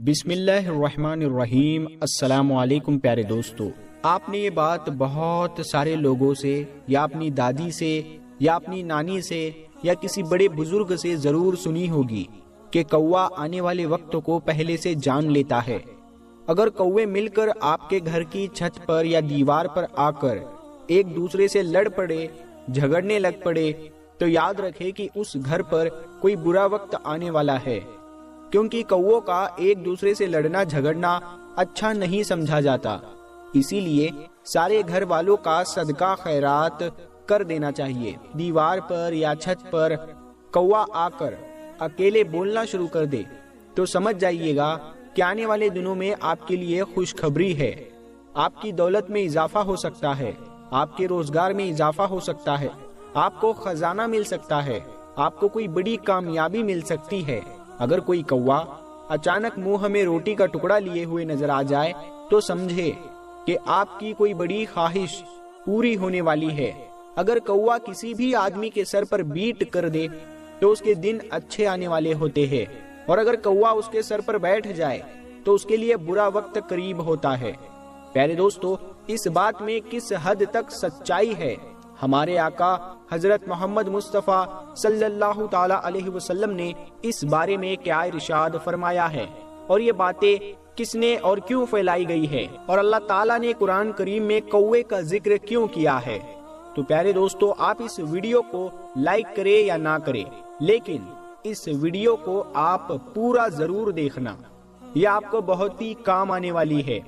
بسم اللہ الرحمن الرحیم۔ السلام علیکم پیارے دوستو، آپ نے یہ بات بہت سارے لوگوں سے یا اپنی دادی سے یا اپنی نانی سے یا کسی بڑے بزرگ سے ضرور سنی ہوگی کہ کوہ آنے والے وقت کو پہلے سے جان لیتا ہے۔ اگر کوے مل کر آپ کے گھر کی چھت پر یا دیوار پر آ کر ایک دوسرے سے لڑ پڑے، جھگڑنے لگ پڑے، تو یاد رکھے کہ اس گھر پر کوئی برا وقت آنے والا ہے، کیونکہ کووں کا ایک دوسرے سے لڑنا جھگڑنا اچھا نہیں سمجھا جاتا۔ اسی لیے سارے گھر والوں کا صدقہ خیرات کر دینا چاہیے۔ دیوار پر یا چھت پر کوا آ کر اکیلے بولنا شروع کر دے تو سمجھ جائیے گا کہ آنے والے دنوں میں آپ کے لیے خوشخبری ہے۔ آپ کی دولت میں اضافہ ہو سکتا ہے، آپ کے روزگار میں اضافہ ہو سکتا ہے، آپ کو خزانہ مل سکتا ہے، آپ کو کوئی بڑی کامیابی مل سکتی ہے۔ اگر کوئی کوا اچانک منہ میں روٹی کا ٹکڑا لیے ہوئے نظر آ جائے تو سمجھے کہ آپ کی کوئی بڑی خواہش پوری ہونے والی ہے۔ اگر کوا کسی بھی آدمی کے سر پر بیٹ کر دے تو اس کے دن اچھے آنے والے ہوتے ہیں، اور اگر کوا اس کے سر پر بیٹھ جائے تو اس کے لیے برا وقت قریب ہوتا ہے۔ پیارے دوستو، اس بات میں کس حد تک سچائی ہے؟ ہمارے آقا حضرت محمد مصطفیٰ صلی اللہ تعالی علیہ وسلم نے اس بارے میں کیا ارشاد فرمایا ہے، اور یہ باتیں کس نے اور کیوں پھیلائی گئی ہے، اور اللہ تعالیٰ نے قرآن کریم میں کوے کا ذکر کیوں کیا ہے؟ تو پیارے دوستو، آپ اس ویڈیو کو لائک کریں یا نہ کریں، لیکن اس ویڈیو کو آپ پورا ضرور دیکھنا، یہ آپ کو بہت ہی کام آنے والی ہے۔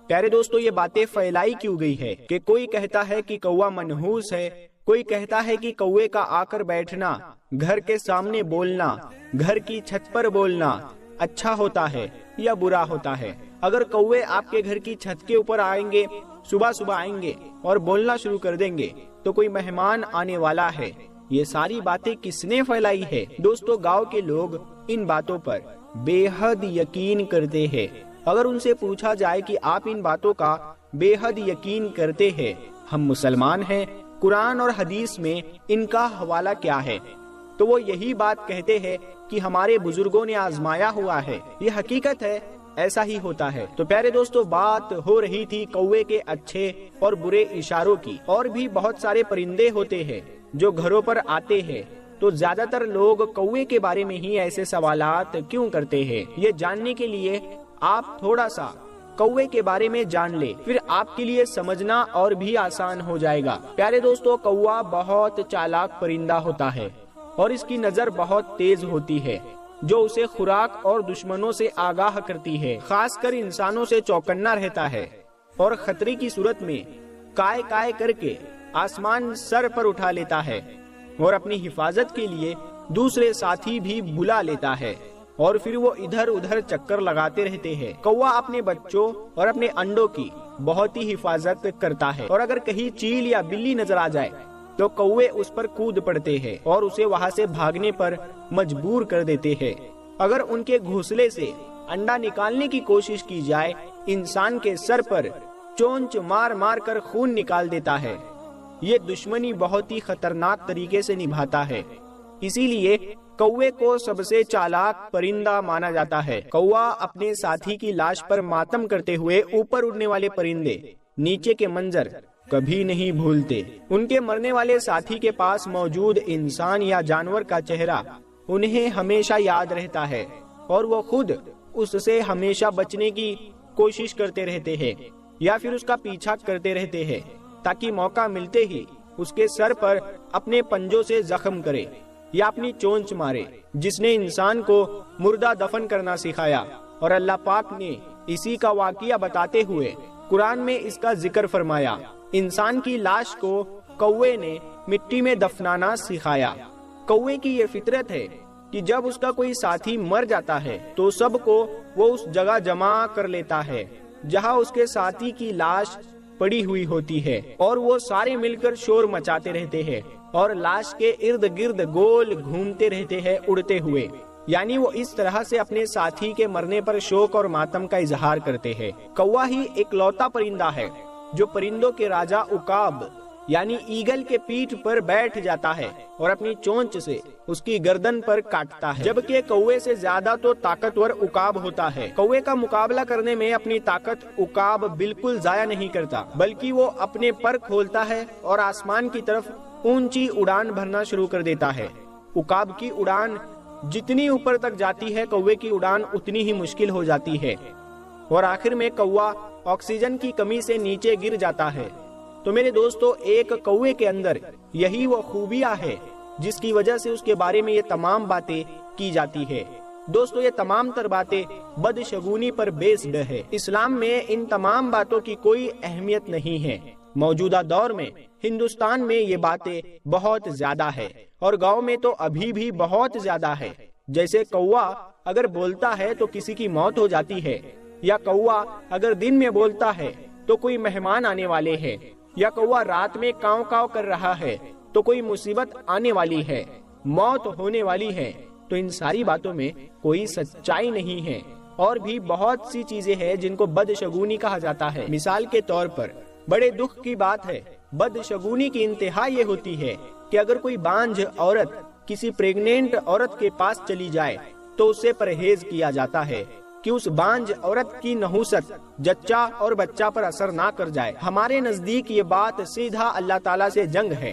پیارے دوستو، یہ باتیں پھیلائی کیوں گئی ہے کہ کوئی کہتا ہے کہ کوا منحوس ہے، کوئی کہتا ہے کہ کوے کا آ کر بیٹھنا، گھر کے سامنے بولنا، گھر کی چھت پر بولنا اچھا ہوتا ہے یا برا ہوتا ہے۔ اگر کوے آپ کے گھر کی چھت کے اوپر آئیں گے، صبح صبح آئیں گے اور بولنا شروع کر دیں گے تو کوئی مہمان آنے والا ہے۔ یہ ساری باتیں کس نے پھیلائی ہے؟ دوستو، گاؤں کے لوگ ان باتوں پر بے حد یقین کرتے ہیں۔ اگر ان سے پوچھا جائے کہ آپ ان باتوں کا بے حد یقین کرتے ہیں، ہم مسلمان ہیں، قرآن اور حدیث میں ان کا حوالہ کیا ہے، تو وہ یہی بات کہتے ہیں کہ ہمارے بزرگوں نے آزمایا ہوا ہے، یہ حقیقت ہے، ایسا ہی ہوتا ہے۔ تو پیارے دوستو، بات ہو رہی تھی کوے کے اچھے اور برے اشاروں کی۔ اور بھی بہت سارے پرندے ہوتے ہیں جو گھروں پر آتے ہیں، تو زیادہ تر لوگ کوے کے بارے میں ہی ایسے سوالات کیوں کرتے ہیں؟ یہ جاننے کے لیے آپ تھوڑا سا کوے کے بارے میں جان لے، پھر آپ کے لیے سمجھنا اور بھی آسان ہو جائے گا۔ پیارے دوستو، کوا بہت چالاک پرندہ ہوتا ہے اور اس کی نظر بہت تیز ہوتی ہے، جو اسے خوراک اور دشمنوں سے آگاہ کرتی ہے۔ خاص کر انسانوں سے چوکنا رہتا ہے اور خطرے کی صورت میں کائے کائے کر کے آسمان سر پر اٹھا لیتا ہے، اور اپنی حفاظت کے لیے دوسرے ساتھی بھی بلا لیتا ہے، اور پھر وہ ادھر ادھر چکر لگاتے رہتے ہیں۔ کوا اپنے بچوں اور اپنے انڈوں کی بہت ہی حفاظت کرتا ہے، اور اگر کہیں چیل یا بلی نظر آ جائے تو کوے اس پر کود پڑتے ہیں اور اسے وہاں سے بھاگنے پر مجبور کر دیتے ہیں۔ اگر ان کے گھونسلے سے انڈا نکالنے کی کوشش کی جائے، انسان کے سر پر چونچ مار مار کر خون نکال دیتا ہے۔ یہ دشمنی بہت ہی خطرناک طریقے سے نبھاتا ہے، اسی لیے کوے کو سب سے چالاک پرندہ مانا جاتا ہے۔ کوا اپنے ساتھی کی لاش پر ماتم کرتے ہوئے اوپر اڑنے والے پرندے نیچے کے منظر کبھی نہیں بھولتے۔ ان کے مرنے والے ساتھی کے پاس موجود انسان یا جانور کا چہرہ انہیں ہمیشہ یاد رہتا ہے، اور وہ خود اس سے ہمیشہ بچنے کی کوشش کرتے رہتے ہیں یا پھر اس کا پیچھا کرتے رہتے ہیں، تاکہ موقع ملتے ہی اس کے سر پر اپنے پنجوں سے زخم کرے یا اپنی چونچ مارے۔ جس نے انسان کو مردہ دفن کرنا سکھایا، اور اللہ پاک نے اسی کا واقعہ بتاتے ہوئے قرآن میں اس کا ذکر فرمایا۔ انسان کی لاش کو کوے نے مٹی میں دفنانا سکھایا۔ کوے کی یہ فطرت ہے کہ جب اس کا کوئی ساتھی مر جاتا ہے تو سب کو وہ اس جگہ جمع کر لیتا ہے جہاں اس کے ساتھی کی لاش پڑی ہوئی ہوتی ہے، اور وہ سارے مل کر شور مچاتے رہتے ہیں اور لاش کے ارد گرد گول گھومتے رہتے ہیں اڑتے ہوئے، یعنی وہ اس طرح سے اپنے ساتھی کے مرنے پر شوق اور ماتم کا اظہار کرتے ہیں۔ کوا ہی ایک لوتا پرندہ ہے جو پرندوں کے راجا عقاب یعنی ایگل کے پیٹھ پر بیٹھ جاتا ہے اور اپنی چونچ سے اس کی گردن پر کاٹتا ہے، جبکہ کوے سے زیادہ تو طاقتور عقاب ہوتا ہے۔ کوے کا مقابلہ کرنے میں اپنی طاقت عقاب بالکل ضائع نہیں کرتا، بلکہ وہ اپنے پر کھولتا ہے اور آسمان کی طرف اونچی اڑان بھرنا شروع کر دیتا ہے۔ عقاب کی اڑان جتنی اوپر تک جاتی ہے، کوے کی اڑان اتنی ہی مشکل ہو جاتی ہے، اور آخر میں کوا آکسیجن کی کمی سے نیچے گر جاتا ہے۔ تو میرے دوستو، ایک کوے کے اندر یہی وہ خوبیاں ہے جس کی وجہ سے اس کے بارے میں یہ تمام باتیں کی جاتی ہے۔ دوستو، یہ تمام تر باتیں بدشگونی پر بیسڈ ہے۔ اسلام میں ان تمام باتوں کی کوئی اہمیت نہیں ہے۔ موجودہ دور میں ہندوستان میں یہ باتیں بہت زیادہ ہے، اور گاؤں میں تو ابھی بھی بہت زیادہ ہے۔ جیسے کوا اگر بولتا ہے تو کسی کی موت ہو جاتی ہے، یا کوا اگر دن میں بولتا ہے تو کوئی مہمان آنے والے ہیں، یا کوا رات میں کاؤں کاؤں کر رہا ہے تو کوئی مصیبت آنے والی ہے، موت ہونے والی ہے۔ تو ان ساری باتوں میں کوئی سچائی نہیں ہے، اور بھی بہت سی چیزیں ہیں جن کو بدشگونی کہا جاتا ہے۔ مثال کے طور پر بڑے دکھ کی بات ہے، بدشگونی کی انتہا یہ ہوتی ہے کہ اگر کوئی بانجھ عورت کسی پریگنینٹ عورت کے پاس چلی جائے تو اس سے پرہیز کیا جاتا ہے کہ اس بانجھ عورت کی نحوست جچہ اور بچہ پر اثر نہ کر جائے۔ ہمارے نزدیک یہ بات سیدھا اللہ تعالیٰ سے جنگ ہے۔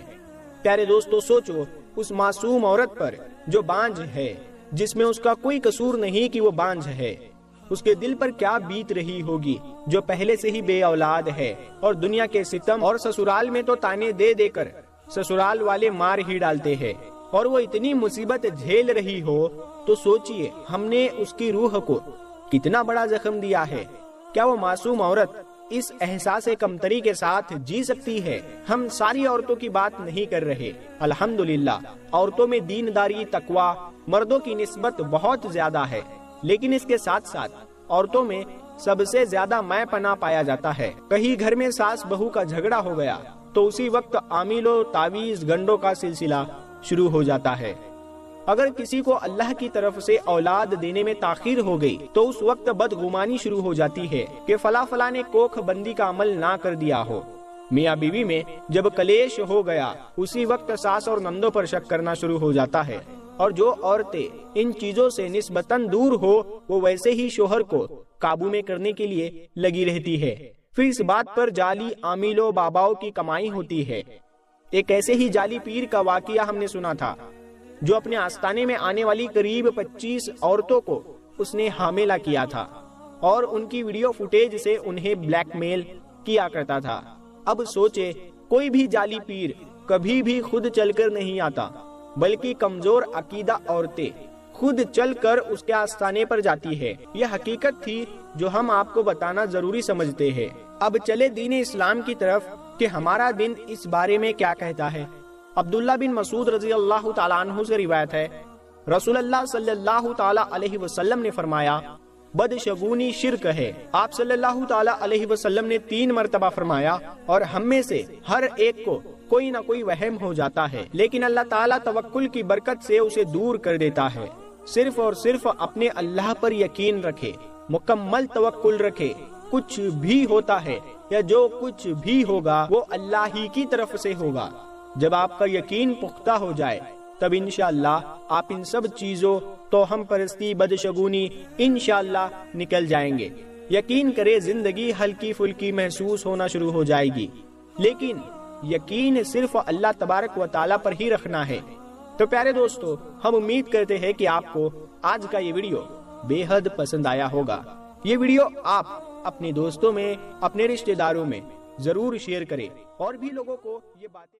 پیارے دوستو، سوچو اس معصوم عورت پر جو بانجھ ہے، جس میں اس کا کوئی قصور نہیں کہ وہ بانجھ ہے، اس کے دل پر کیا بیت رہی ہوگی، جو پہلے سے ہی بے اولاد ہے، اور دنیا کے ستم اور سسرال میں تو تانے دے دے کر سسرال والے مار ہی ڈالتے ہیں، اور وہ اتنی مصیبت جھیل رہی ہو تو سوچئے ہم نے اس کی روح کو کتنا بڑا زخم دیا ہے۔ کیا وہ معصوم عورت اس احساس کمتری کے ساتھ جی سکتی ہے؟ ہم ساری عورتوں کی بات نہیں کر رہے۔ الحمدللہ عورتوں میں دینداری، تقوی مردوں کی نسبت بہت زیادہ ہے، لیکن اس کے ساتھ ساتھ عورتوں میں سب سے زیادہ میں پناہ پایا جاتا ہے۔ کہیں گھر میں ساس بہو کا جھگڑا ہو گیا تو اسی وقت عامل و تعویذ گنڈوں کا سلسلہ شروع ہو جاتا ہے۔ اگر کسی کو اللہ کی طرف سے اولاد دینے میں تاخیر ہو گئی تو اس وقت بدگمانی شروع ہو جاتی ہے کہ فلاں نے کوکھ بندی کا عمل نہ کر دیا ہو۔ میاں بیوی میں جب کلیش ہو گیا اسی وقت ساس اور نندوں پر شک کرنا شروع ہو جاتا ہے، اور جو عورتیں ان چیزوں سے نسبتاً دور ہو وہ ویسے ہی شوہر کو قابو میں کرنے کے لیے لگی رہتی ہے۔ پھر اس بات پر جعلی عاملوں باباؤں کی کمائی ہوتی ہے۔ ایک ایسے ہی جعلی پیر کا واقعہ ہم نے سنا تھا، جو اپنے آستانے میں آنے والی قریب 25 عورتوں کو اس نے حاملہ کیا تھا، اور ان کی ویڈیو فوٹیج سے انہیں بلیک میل کیا کرتا تھا۔ اب سوچے کوئی بھی جعلی پیر کبھی بھی خود چل کر نہیں آتا، بلکہ کمزور عقیدہ عورتیں خود چل کر اس کے آستانے پر جاتی ہے۔ یہ حقیقت تھی جو ہم آپ کو بتانا ضروری سمجھتے ہیں۔ اب چلے دین اسلام کی طرف کہ ہمارا دین اس بارے میں کیا کہتا ہے۔ عبداللہ بن مسعود رضی اللہ تعالیٰ عنہ سے روایت ہے، رسول اللہ صلی اللہ تعالیٰ علیہ وسلم نے فرمایا، بدشگونی شرک ہے۔ آپ صلی اللہ تعالیٰ علیہ وسلم نے 3 مرتبہ فرمایا، اور ہم میں سے ہر ایک کو کوئی نہ کوئی وہم ہو جاتا ہے، لیکن اللہ تعالیٰ توکل کی برکت سے اسے دور کر دیتا ہے۔ صرف اور صرف اپنے اللہ پر یقین رکھے، مکمل توکل رکھے۔ کچھ بھی ہوتا ہے یا جو کچھ بھی ہوگا وہ اللہ ہی کی طرف سے ہوگا۔ جب آپ کا یقین پختہ ہو جائے تب انشاءاللہ آپ ان سب چیزوں توہم پرستی، بدشگونی انشاءاللہ نکل جائیں گے۔ یقین کرے زندگی ہلکی پھلکی محسوس ہونا شروع ہو جائے گی، لیکن یقین صرف اللہ تبارک و تعالیٰ پر ہی رکھنا ہے۔ تو پیارے دوستو، ہم امید کرتے ہیں کہ آپ کو آج کا یہ ویڈیو بے حد پسند آیا ہوگا۔ یہ ویڈیو آپ اپنے دوستوں میں، اپنے رشتہ داروں میں ضرور شیئر کریں، اور بھی لوگوں کو یہ باتیں